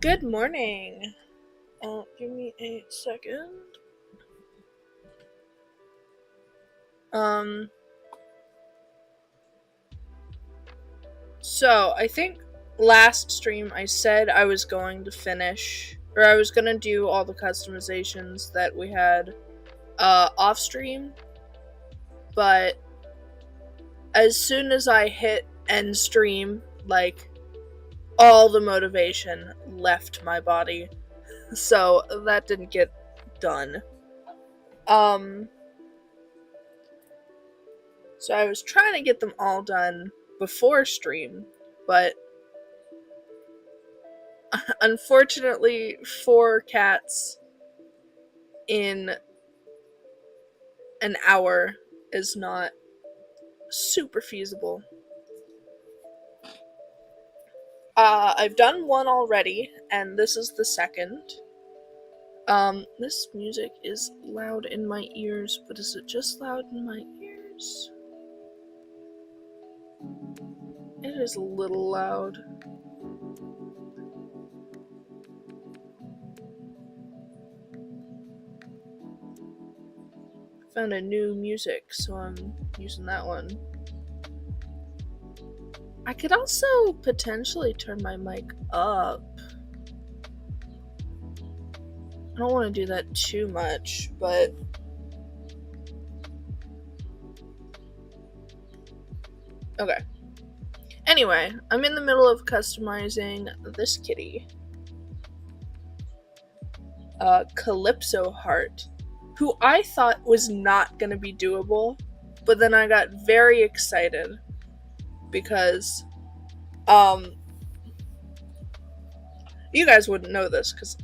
Good morning. Give me a second. So I think last stream I said I was going to finish, or I was gonna do all the customizations that we had off stream, but as soon as I hit end stream, like, all the motivation left my body, so that didn't get done. So I was trying to get them all done before stream, but unfortunately 4 cats in an hour is not super feasible. I've done one already, and this is the second. This music is loud in my ears, but is it just loud in my ears? It is a little loud. Found a new music, so I'm using that one. I could also potentially turn my mic up. I don't want to do that too much, but okay. Anyway, I'm in the middle of customizing this kitty. Calypso Heart, who I thought was not gonna be doable, but then I got very excited because, you guys wouldn't know this because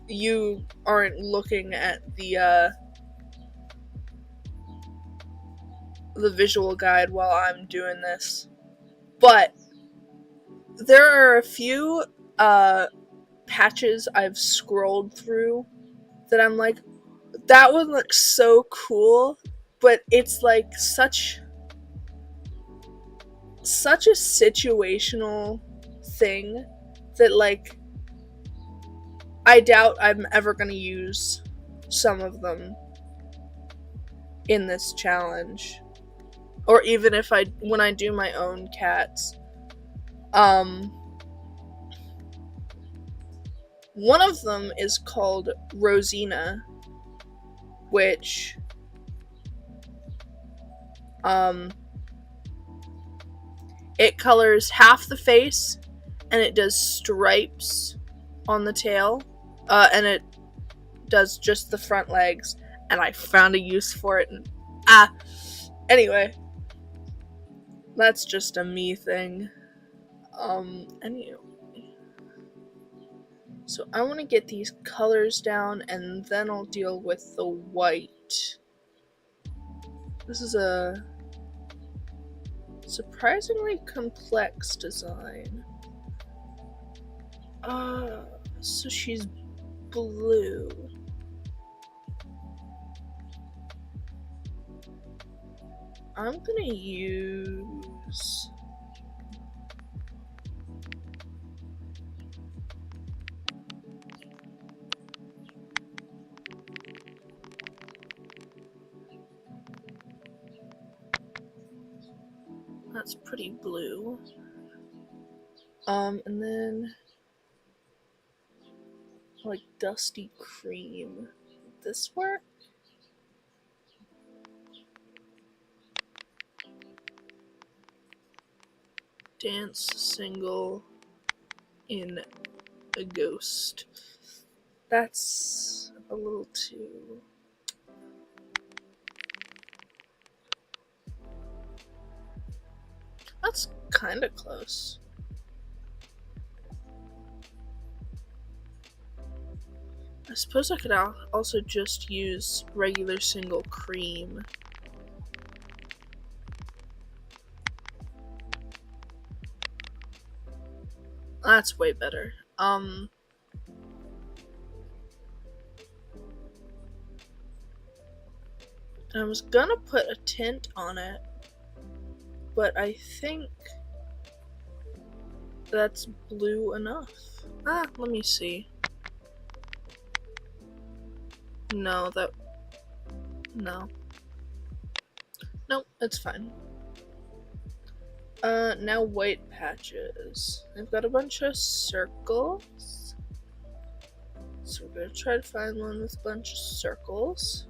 you aren't looking at the visual guide while I'm doing this, but there are a few patches I've scrolled through that I'm like, that one looks so cool, but it's like such a situational thing that, like, I doubt I'm ever gonna use some of them in this challenge, or even if when I do my own cats. One of them is called Rosina, which it colors half the face and it does stripes on the tail, and it does just the front legs, and I found a use for it, and anyway, that's just a me thing. Anyway, so I want to get these colors down, and then I'll deal with the white. This is a surprisingly complex design. So she's blue. I'm gonna use that's pretty blue. And then like dusty cream. Would this work? Dance single in a ghost. That's a little too... That's kind of close. I suppose I could also just use regular single cream. That's way better. I was gonna put a tint on it, but I think that's blue enough. Let me see. No. Nope, it's fine. Now white patches. I've got a bunch of circles. So we're gonna try to find one with a bunch of circles.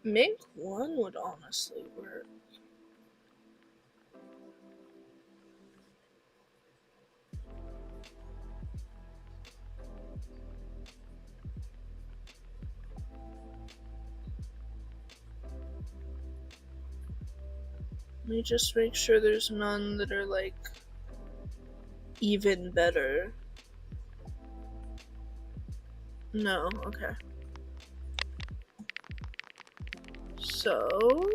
Make one would honestly work. Let me just make sure there's none that are like even better. No, okay. So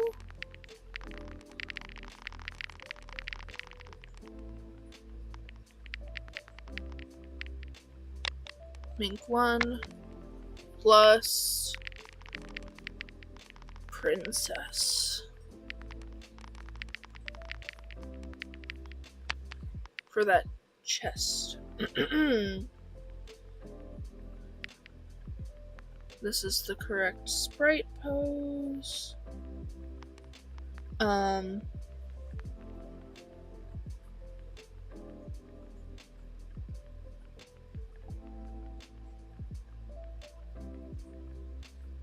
make one plus princess for that chest. This is the correct sprite pose.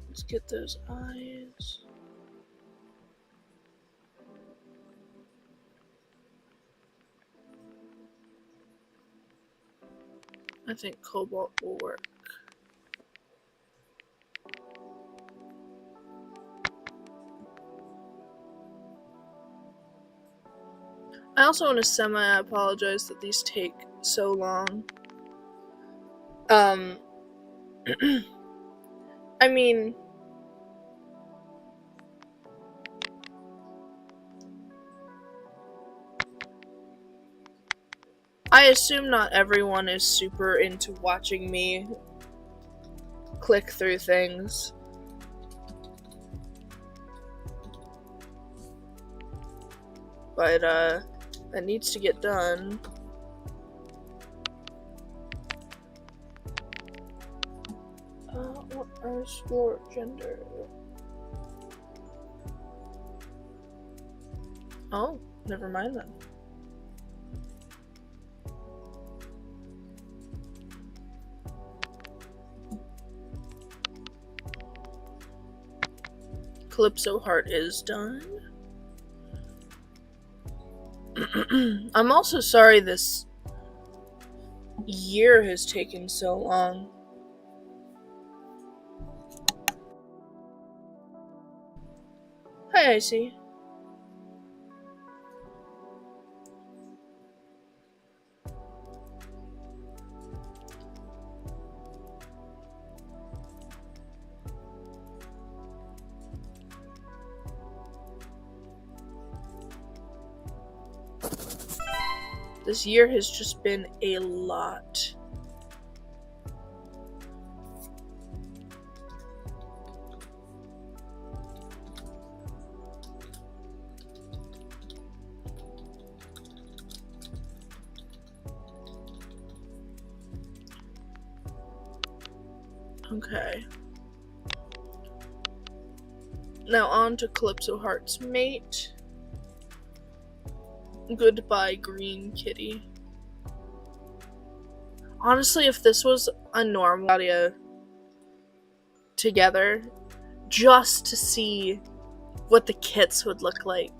Let's get those eyes. I think cobalt will work. I also want to semi-apologize that these take so long. I mean, I assume not everyone is super into watching me click through things. But, that needs to get done. What is your gender? Oh, never mind then. Calypso heart is done. I'm also sorry this year has taken so long. Hi, Icy. This year has just been a lot. Okay. Now on to Calypso Heart's mate. Goodbye, green kitty. Honestly, if this was a normal audio together, just to see what the kits would look like.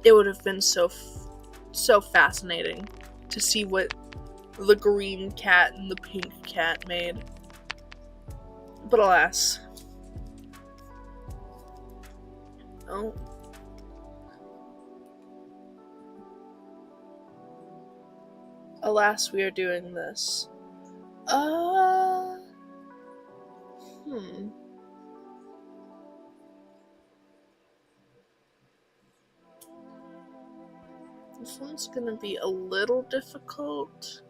It would have been so fascinating to see what the green cat and the pink cat made. But alas. Oh. Alas, we are doing this. This one's gonna be a little difficult.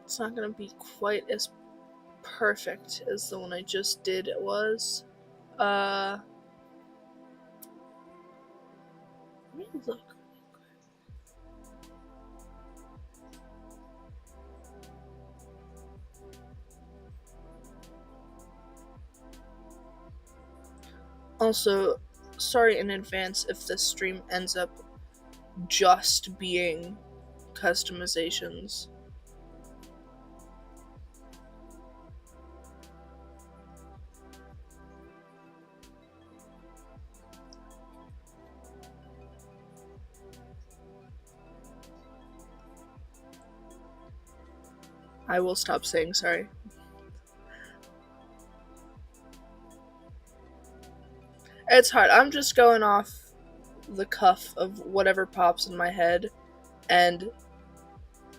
It's not gonna be quite as perfect as the one I just did it was. Let me look. Also, sorry in advance if this stream ends up just being customizations. I will stop saying sorry. It's hard. I'm just going off the cuff of whatever pops in my head, and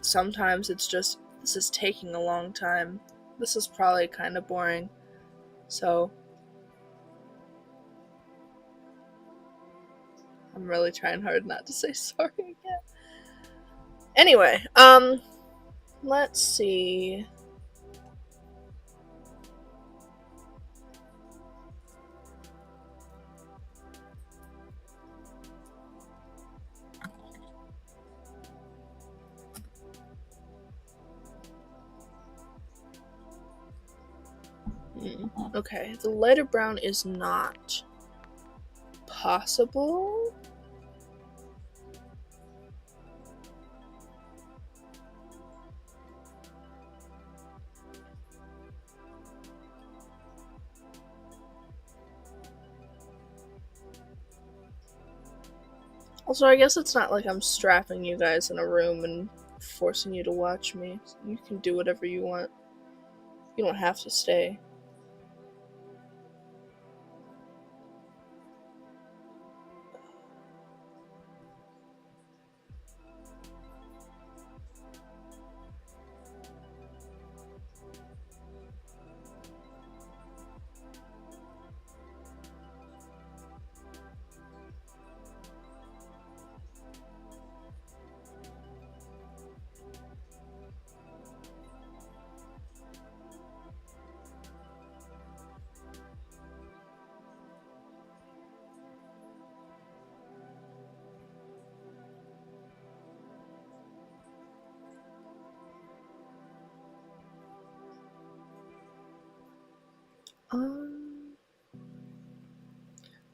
sometimes it's just, this is taking a long time. This is probably kind of boring, so I'm really trying hard not to say sorry again. Anyway, let's see. Okay, the lighter brown is not possible. Also, I guess it's not like I'm strapping you guys in a room and forcing you to watch me. You can do whatever you want. You don't have to stay.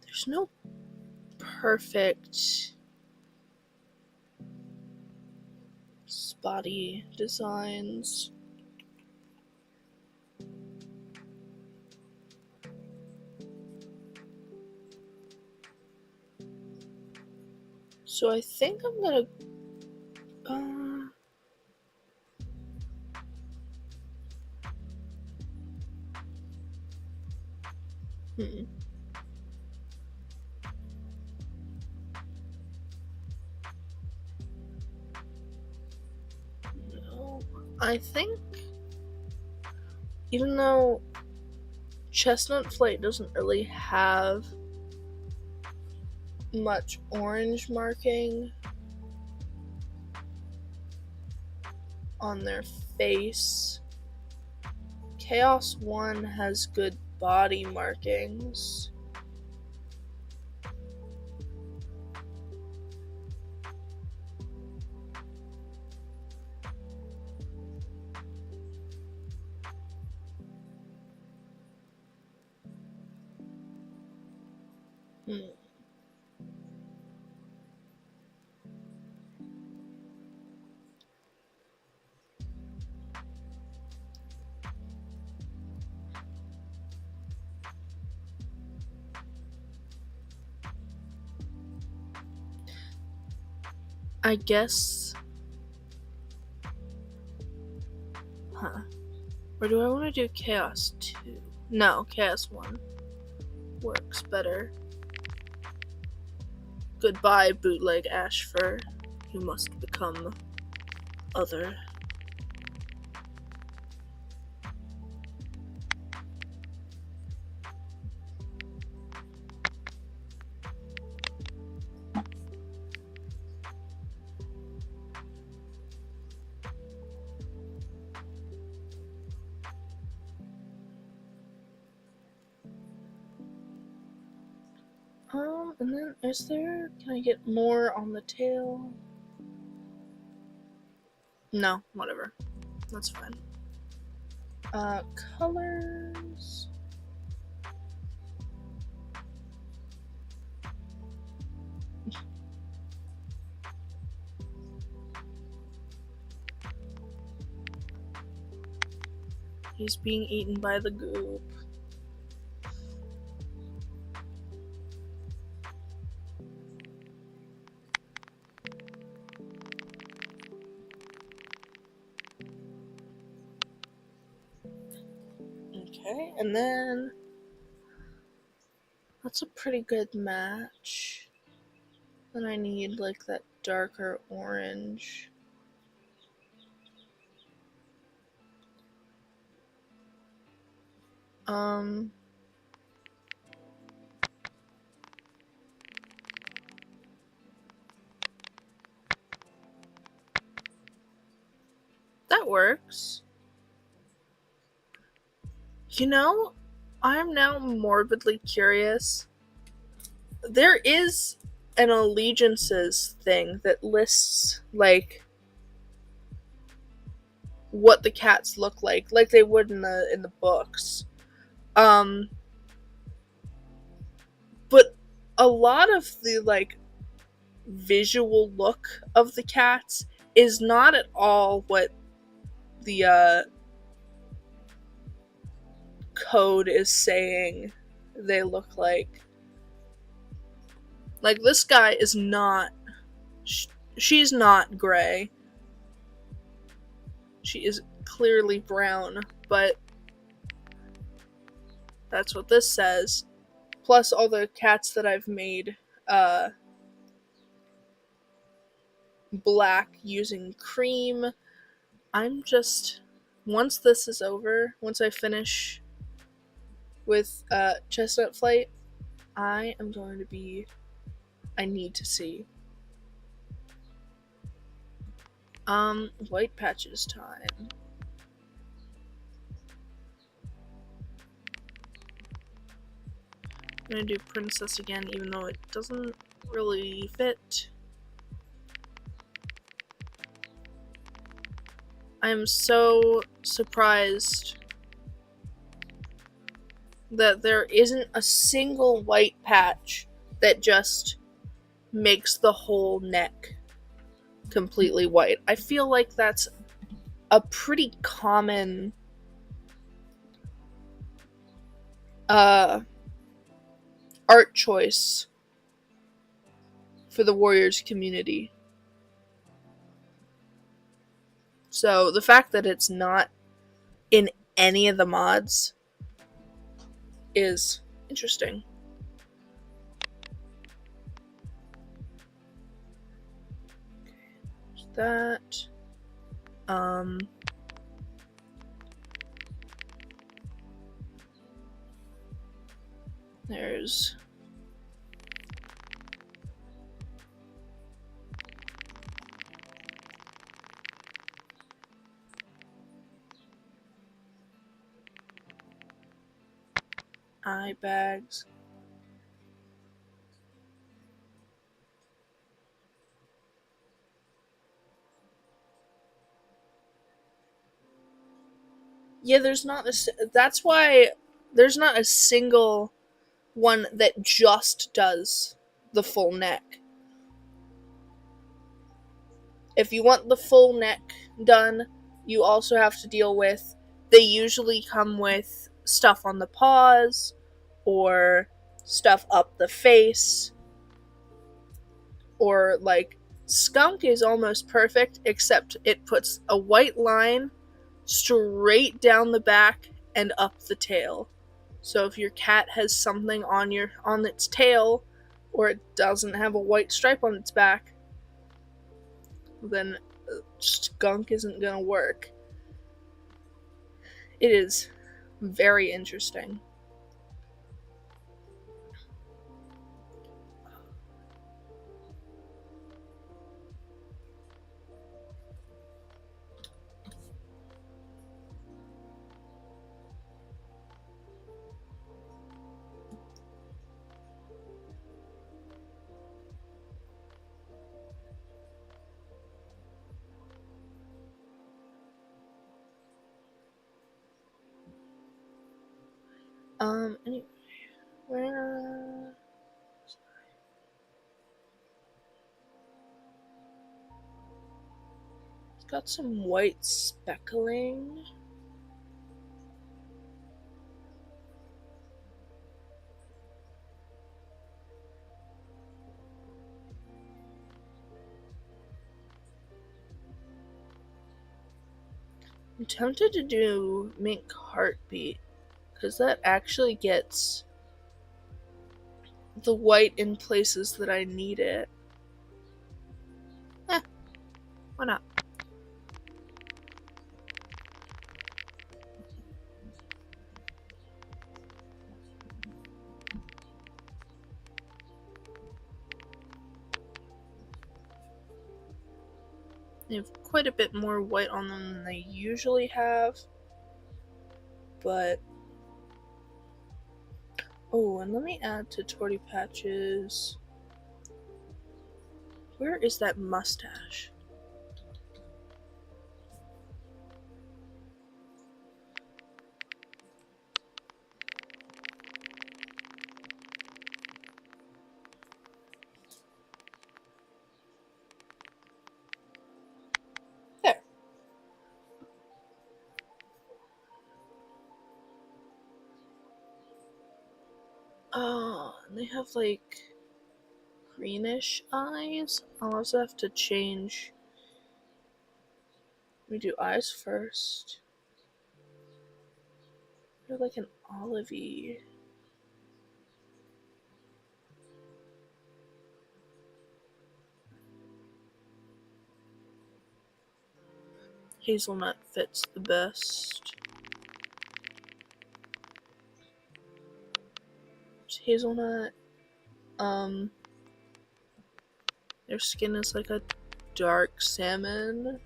There's no perfect spotty designs. So I think I'm gonna No, I think even though Chestnut Flight doesn't really have much orange marking on their face, Chaos 1 has good body markings. I guess. Or do I want to do Chaos 2? No, Chaos 1 works better. Goodbye, bootleg Ashfur. You must become other. And then can I get more on the tail? No, whatever. That's fine. Colors. He's being eaten by the goop. Okay, and then that's a pretty good match. Then I need like that darker orange. That works. You know, I'm now morbidly curious. There is an allegiances thing that lists, like, what the cats look like they would in the books. But a lot of the, like, visual look of the cats is not at all what the code is saying they look like. Like, this guy is not... She's not gray. She is clearly brown, but that's what this says. Plus all the cats that I've made black using cream. I'm just... Once this is over, once I finish with Chestnut Flight, I am going to be... I need to see. White patches time. I'm gonna do Princess again, even though it doesn't really fit. I'm so surprised that there isn't a single white patch that just makes the whole neck completely white. I feel like that's a pretty common art choice for the Warriors community. So the fact that it's not in any of the mods is interesting. That. There's eye bags. Yeah, that's why there's not a single one that just does the full neck. If you want the full neck done, you also have to deal with, they usually come with stuff on the paws or stuff up the face, or like Skunk is almost perfect, except it puts a white line straight down the back and up the tail. So if your cat has something on its tail, or it doesn't have a white stripe on its back, then Skunk isn't gonna work. It is very interesting. Anyway, where... It's got some white speckling. I'm tempted to do Mink Heartbeat, because that actually gets the white in places that I need it. Why not? They have quite a bit more white on them than they usually have, but... Oh, and let me add to Torty Patches. Where is that mustache? There. Oh, and they have like greenish eyes. I'll also have to change. Let me do eyes first. They're like an olivey. Hazelnut fits the best. It's hazelnut. Their skin is like a dark salmon.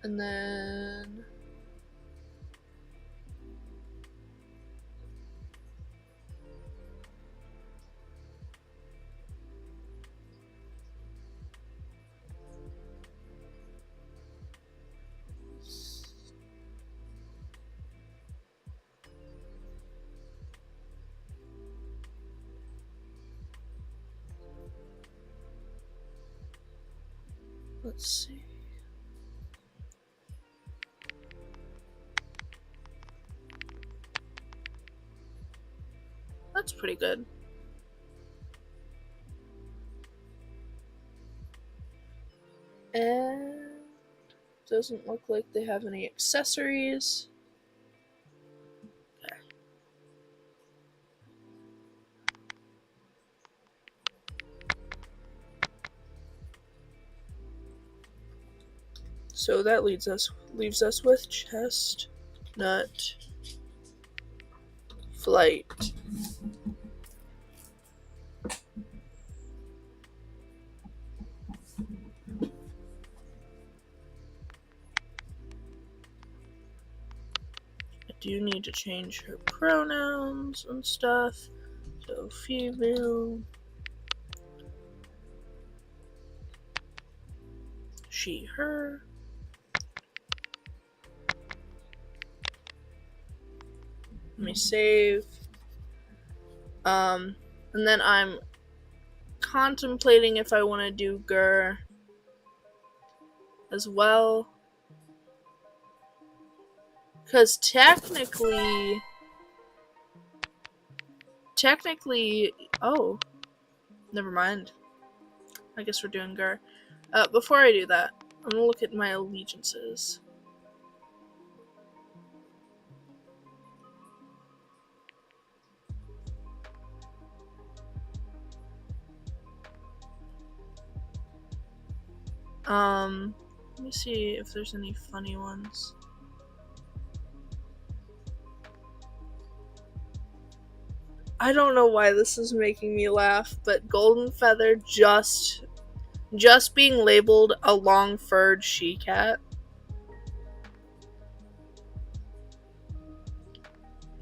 And then let's see. That's pretty good. And doesn't look like they have any accessories. Okay. So that leaves us with Chestnut Flight. I do need to change her pronouns and stuff. So female, she, her. Let me save. And then I'm contemplating if I want to do Gur as well. Because technically, oh, never mind. I guess we're doing Gur. Before I do that, I'm gonna look at my allegiances. Let me see if there's any funny ones. I don't know why this is making me laugh, but Golden Feather just being labeled a long-furred she-cat.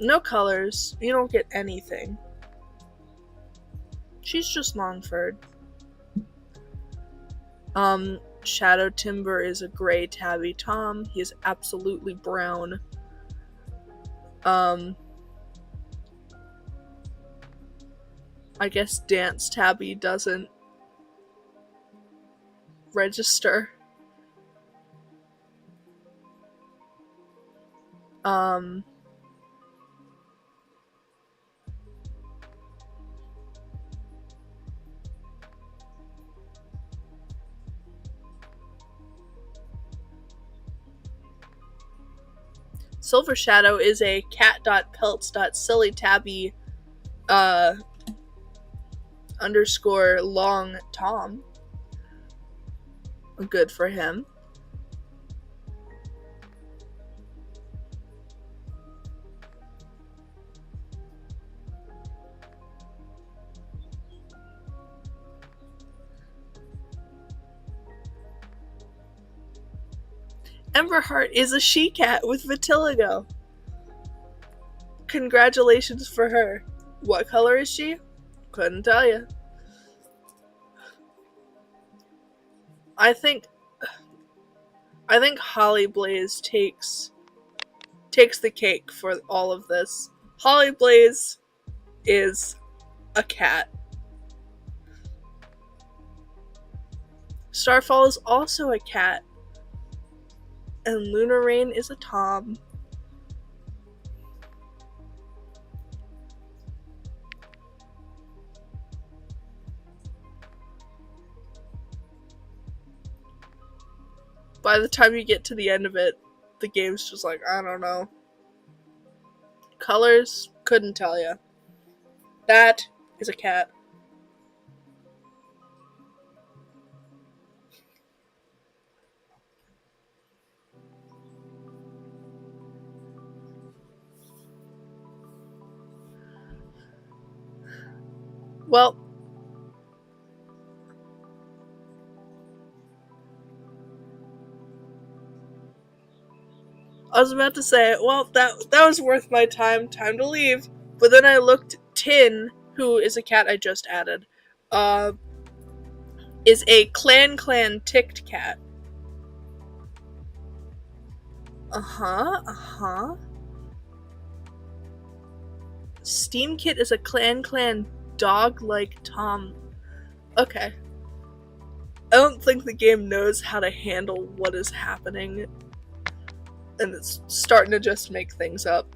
No colors. You don't get anything. She's just long-furred. Shadow Timber is a gray tabby tom. He is absolutely brown. I guess Dance Tabby doesn't register. Silver Shadow is a cat.pelts.sillytabby underscore long Tom. Good for him. Emberheart is a she-cat with vitiligo. Congratulations for her. What color is she? Couldn't tell you. I think Holly Blaze takes the cake for all of this. Holly Blaze is a cat. Starfall is also a cat. And Lunar Rain is a Tom. By the time you get to the end of it, the game's just like, I don't know. Colors? Couldn't tell you. That is a cat. Well, I was about to say, well, that was worth my time to leave. But then I looked, Tin, who is a cat I just added, is a Clan ticked cat. Steamkit is a Clan dog-like Tom. Okay. I don't think the game knows how to handle what is happening. And it's starting to just make things up.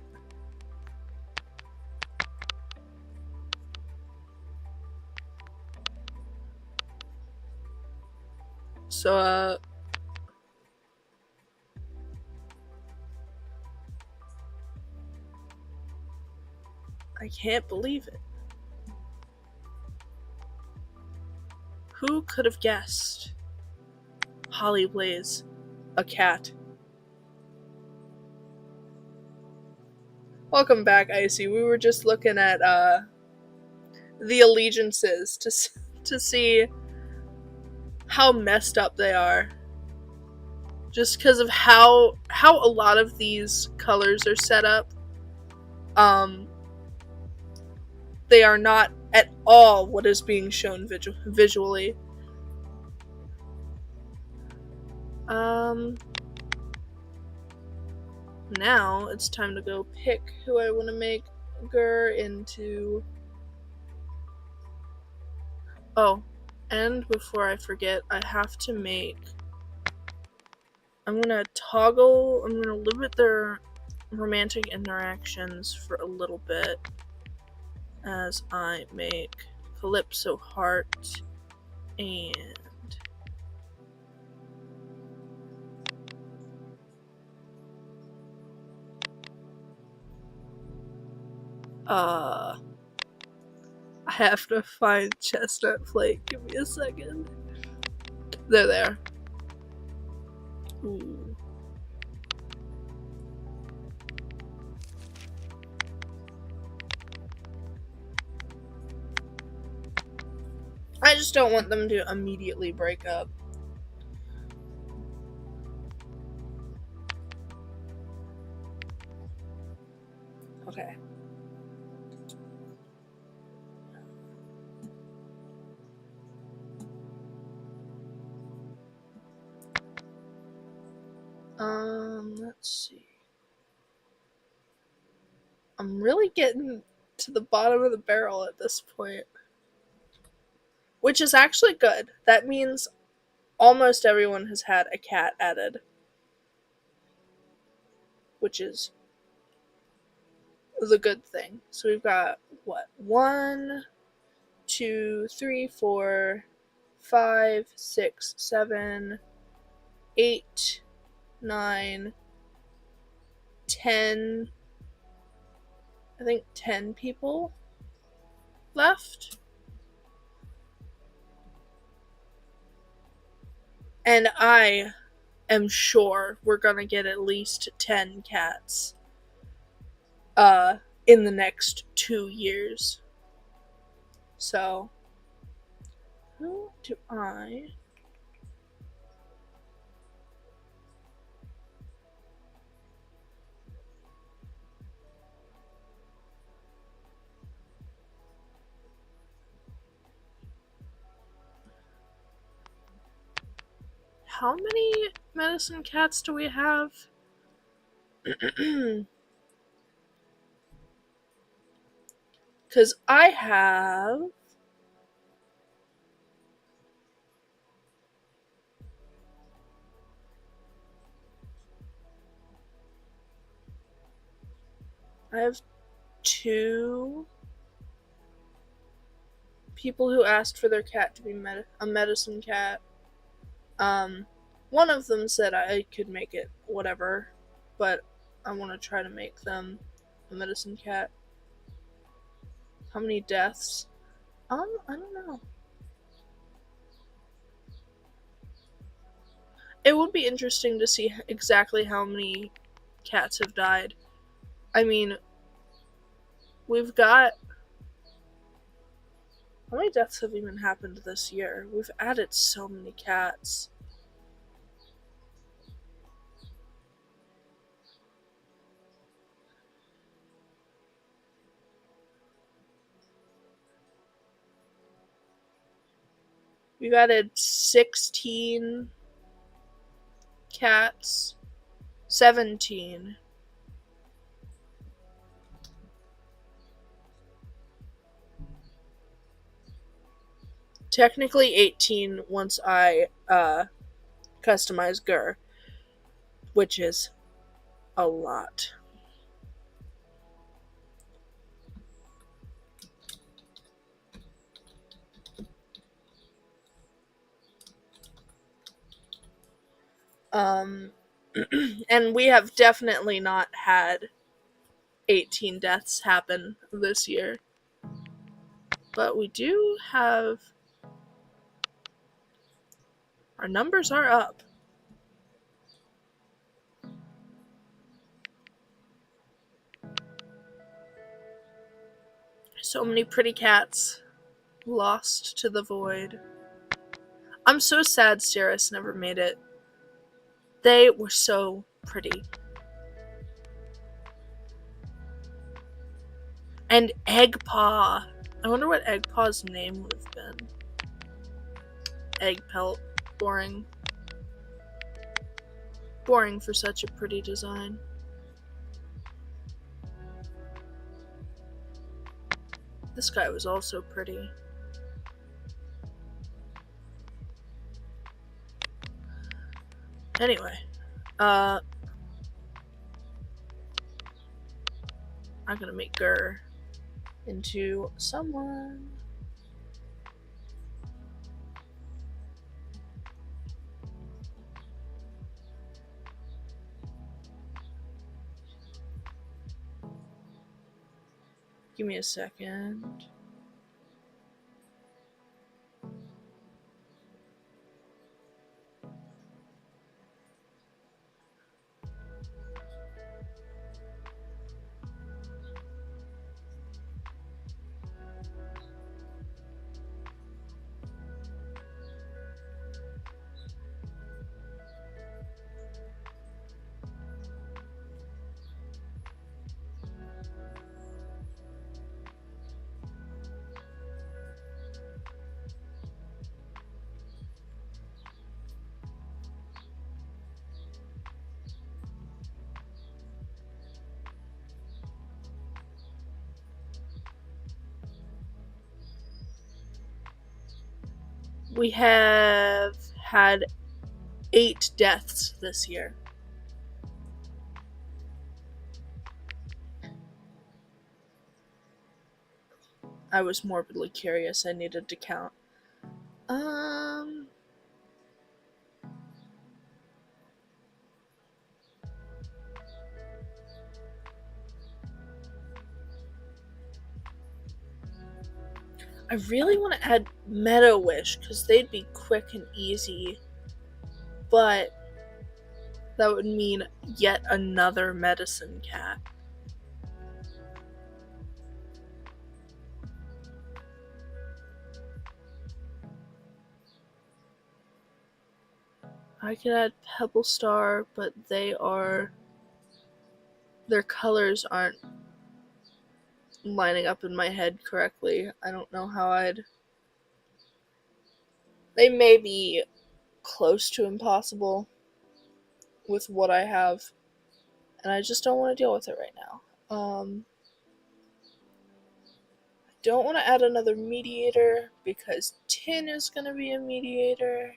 So, I can't believe it. Who could have guessed? Holly Blaze, a cat. Welcome back, Icy. We were just looking at the allegiances to see how messed up they are. Just because of how a lot of these colors are set up. They are not at all what is being shown visually. Now it's time to go pick who I want to make Gur into. Oh, and before I forget, I have to make. I'm gonna limit their romantic interactions for a little bit as I make Calypso Heart and I have to find Chestnut Flake. Give me a second. They're there. Ooh. I just don't want them to immediately break up. Okay. Let's see. I'm really getting to the bottom of the barrel at this point. Which is actually good. That means almost everyone has had a cat added. Which is the good thing. So we've got, what? 1, 2, 3, 4, 5, 6, 7, 8, 9, 10. I think 10 people left. And I am sure we're gonna get at least 10 cats in the next 2 years. So, who do I... How many medicine cats do we have? Because I have... I have 2 people who asked for their cat to be a medicine cat. One of them said I could make it whatever, but I want to try to make them a medicine cat. How many deaths? I don't know. It would be interesting to see exactly how many cats have died. I mean, we've got... How many deaths have even happened this year? We've added so many cats. We've added 16 cats. 17. Technically 18 once I customize Gur, which is a lot. And we have definitely not had 18 deaths happen this year. But we do have... Our numbers are up. So many pretty cats lost to the void. I'm so sad Cirrus never made it. They were so pretty. And Eggpaw. I wonder what Eggpaw's name would have been. Egg pelt. Boring. Boring for such a pretty design. This guy was also pretty. Anyway, I'm gonna make Gur into someone. Give me a second. We have had 8 deaths this year. I was morbidly curious. I needed to count. I really want to add Meadow Wish because they'd be quick and easy, but that would mean yet another medicine cat. I could add Pebble Star, but their colors aren't lining up in my head correctly. I don't know how they may be close to impossible with what I have, and I just don't want to deal with it right now. I don't want to add another mediator because Tin is going to be a mediator.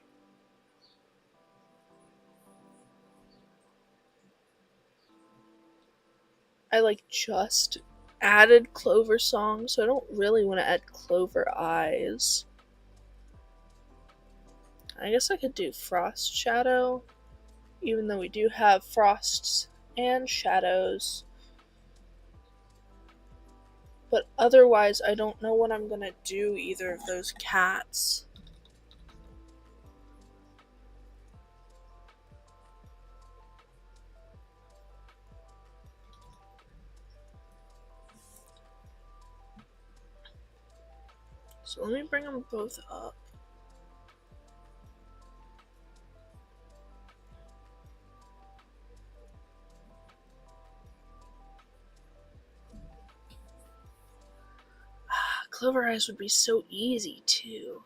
I just added Clover Song, so I don't really want to add Clover Eyes. I guess I could do Frost Shadow, even though we do have Frosts and Shadows. But otherwise, I don't know what I'm going to do either of those cats. So let me bring them both up. Clover Eyes would be so easy too.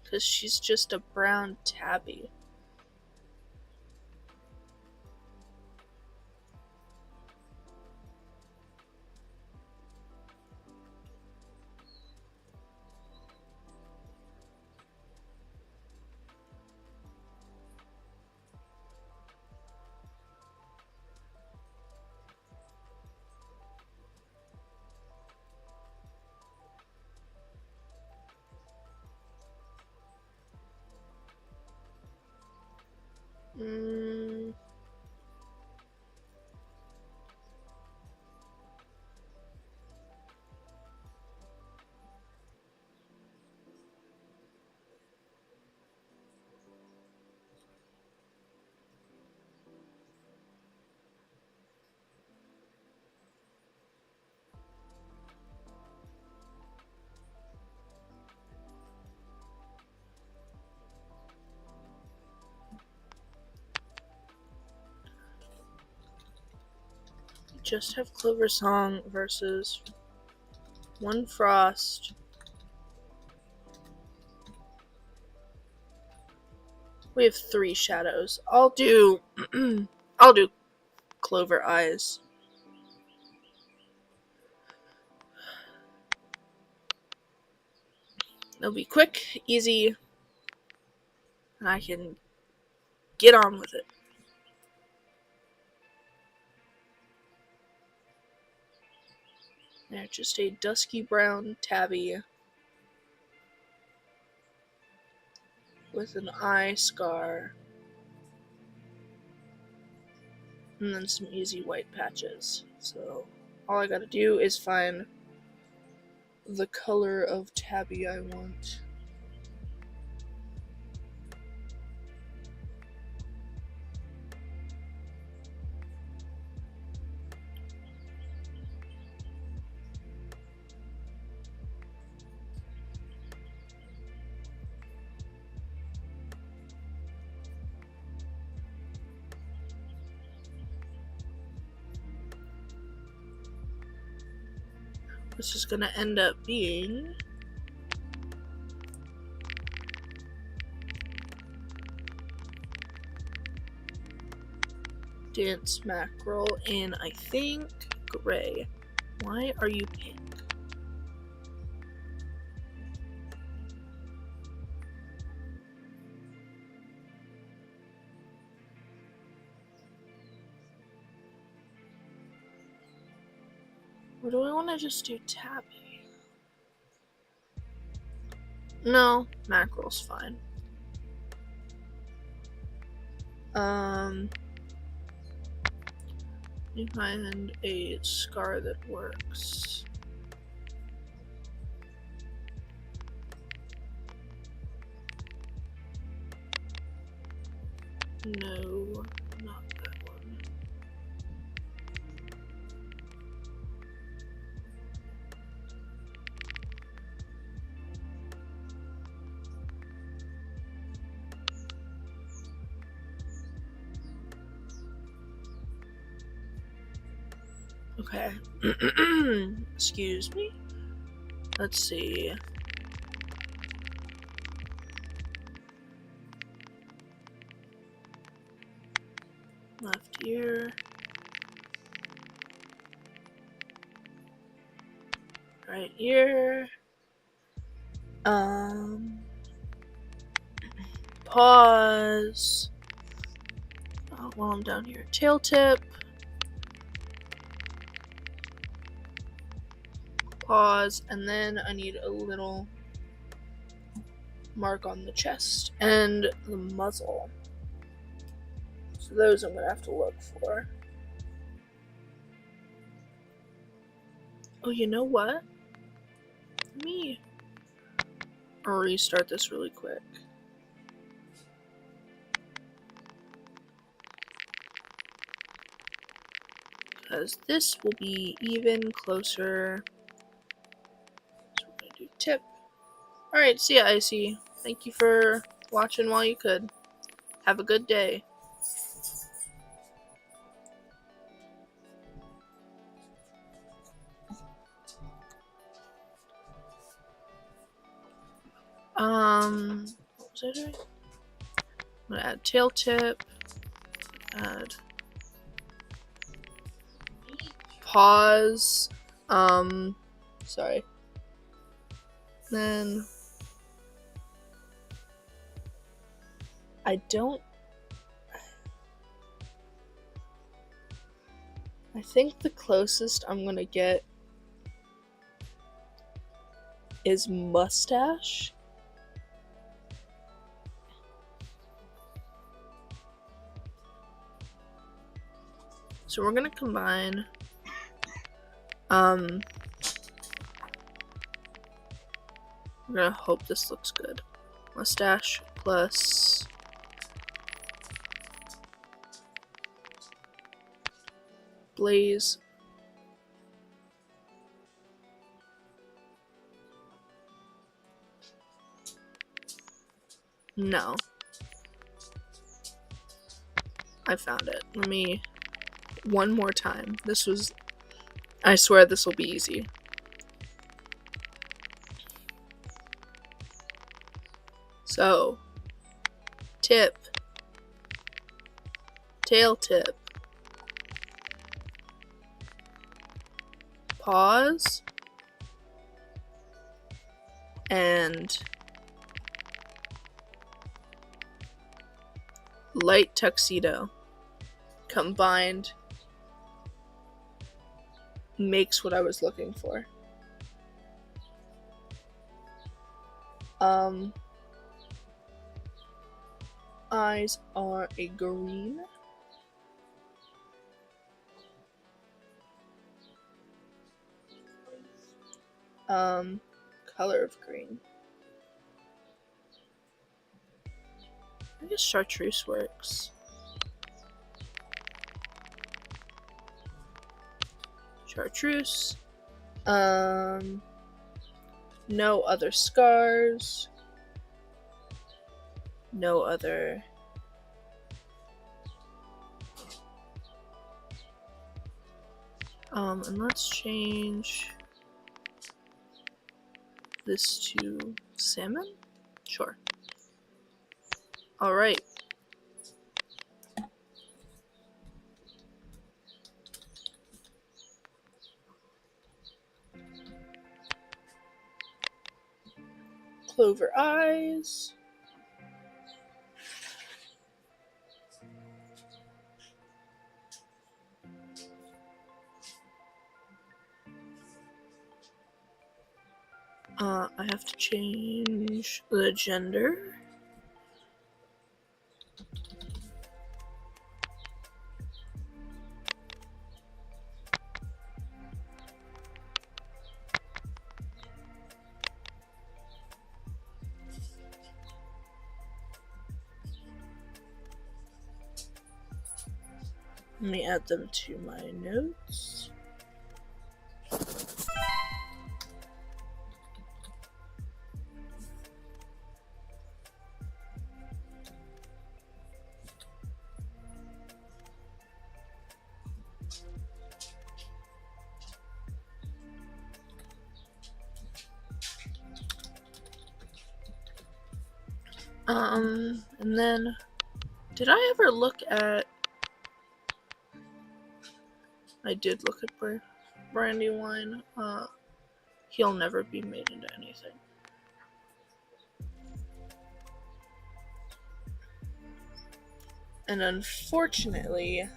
Because she's just a brown tabby. Just have Clover Song versus one Frost. We have 3 Shadows. I'll do Clover Eyes. It'll be quick, easy, and I can get on with it. They're just a dusky brown tabby with an eye scar and then some easy white patches. So all I gotta do is find the color of tabby I want. Which is gonna end up being dance mackerel in, I think, gray. Why are you pink? Or do I want to just do tabby? No, mackerel's fine. You find a scar that works. No, not that one. Okay. Excuse me. Let's see. Left ear. Right ear. Pause. While I'm down here. Tail tip. Pause. And then I need a little mark on the chest and the muzzle. So those I'm gonna have to look for. Oh, you know what? Let me restart this really quick. Because this will be even closer. So we're gonna do tip. Alright, see ya, Icy. Thank you for watching while you could. Have a good day. What was I doing? I'm gonna add tail tip. Add pause. Sorry. Then I think the closest I'm gonna get is mustache. So we're gonna combine we're gonna hope this looks good. Mustache plus blaze. No. I found it. Let me one more time. I swear this will be easy. So, tip, tail tip, pause, and light tuxedo combined makes what I was looking for. Eyes are a green. Color of green. I guess chartreuse works. Chartreuse. No other scars. No other. And let's change this to salmon? Sure. Alright. clover eyes. I have to change the gender. Let me add them to my notes. And then, did I ever look at... I did look at Brandywine. He'll never be made into anything. And unfortunately,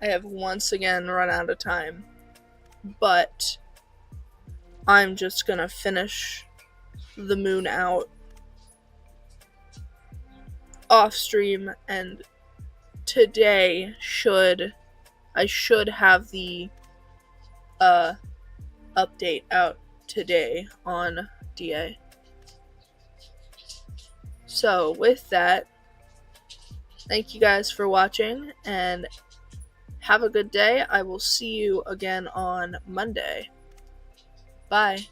I have once again run out of time. But I'm just gonna finish the moon out off stream, and today I should have the update out today on DA. So with that, thank you guys for watching and have a good day. I will see you again on Monday. Bye.